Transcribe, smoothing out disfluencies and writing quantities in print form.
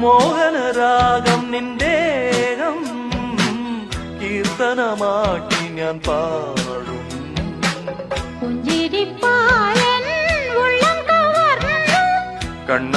മോഹനരാഗം നിന്റേകം കീർത്തനമാക്കി ഞാൻ പാടും. പുഞ്ചിരിപ്പാലൻ ഉള്ളം കവർന്നു കണ്ണ